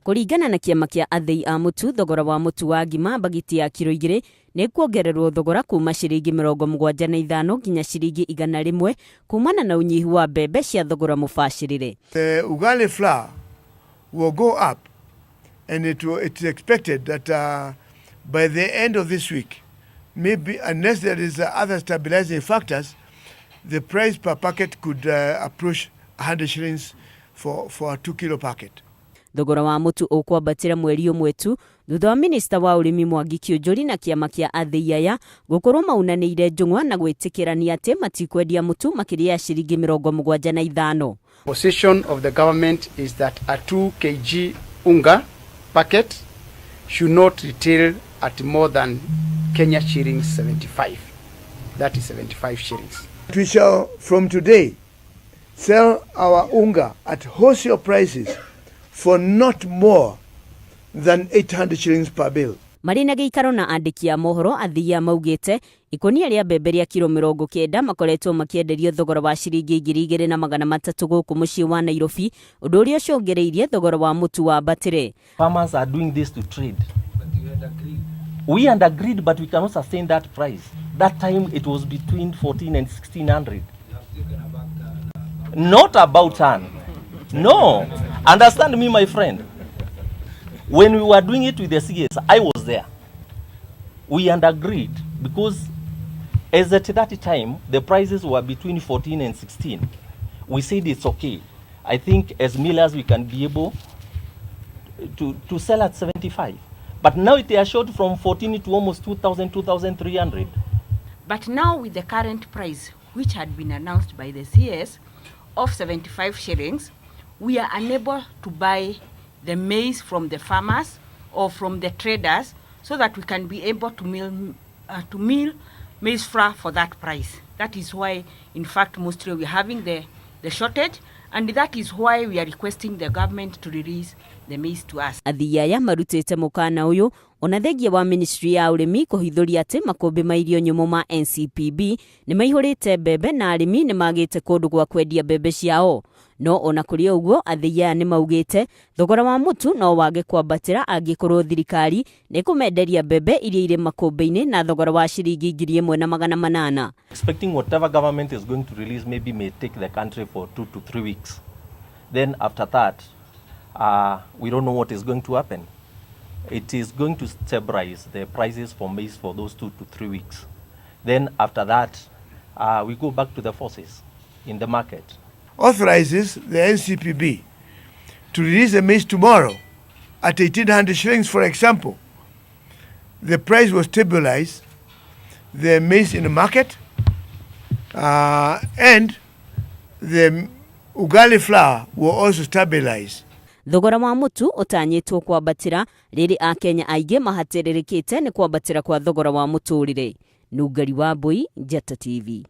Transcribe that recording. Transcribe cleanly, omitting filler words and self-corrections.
Kuringana na kiama kia ATHII a mutu, thogora wa mutu wa ngima bagiti ya kilo 2 ni kuongererwo thogora kuma ciringi 75 nginya ciringi 100 kumana na unyihu wa mbembe cia thogora mubacirire. The ugali flour will go up, and it's expected that by the end of this week, maybe unless there is other stabilizing factors, the price per packet could approach 100 shillings for a 2 kilo packet. Thogora wa mutu ukwambatira mweri umwe tu thutha wa minista wa urimi Mwagi na kiama kia ATHII aya gukorwo maunaniire njung'wa na gwitikirania ati matikwendia mutu makiria ya ciringi 75. Position of the government is that a 2 kg unga packet should not retail at more than Kenya shillings 75. That is 75 shillings. We shall from today sell our unga at wholesale prices for not more than 800 shillings per bill. Marina giikaro na andiki a mohoro ATHII maugite ikonia ria mbembe ria kilo 90 makoretwo makienderio thogora wa ciringi 2,300 guku mucii wa Nairobi, undu uria ucungereirie thogora wa mutu wa mbatire. Farmers are doing this to trade. But you had agreed. We had agreed, but we cannot sustain that price. That time it was between 14 and 1,600. You have taken about not about ton. No. Understand me, my friend. When we were doing it with the CS, I was there. We had agreed because as at that time, the prices were between 14 and 16. We said it's okay. I think as millers we can be able to sell at 75. But now it has shot from 14 to almost 2,000, 2,300. But now with the current price, which had been announced by the CS of 75 shillings, we are unable to buy the maize from the farmers or from the traders so that we can be able to mill maize flour for that price. That is why, in fact, mostly we are having the shortage, and that is why we are requesting the government to release the maize to us. ATHII aya marutite mukana uyu ona thengia wa ministry ya urimi kuhithuria ati makombe ma irio nyumu ma NCPB ni maihurite mbembe na arimi ni magite kundu gwa kwendia mbembe ciao. No ona kuri uguo ATHII aya ni maugite thogora wa mutu no wage kwambatira angikorwo thirikari ni kumenderia mbembe iria ire makombe-ini na thogora wa ciringi 1,800. Expecting whatever government is going to release maybe may take the country for 2 to 3 weeks. Then after that, we don't know what is going to happen. It is going to stabilize the prices for maize for those 2 to 3 weeks. Then after that, we go back to the forces in the market. Authorizes the NCPB to release the maize tomorrow at 1,800 shillings, for example. The price will stabilize the maize in the market, and the ugali flour will also stabilize. Thogora wa mutu utanyitwo kwambatira riri a Kenya aige mahatiririkite ni kwambatira kwa thogora wa muturire. Nungari wa Mbui, Njata TV.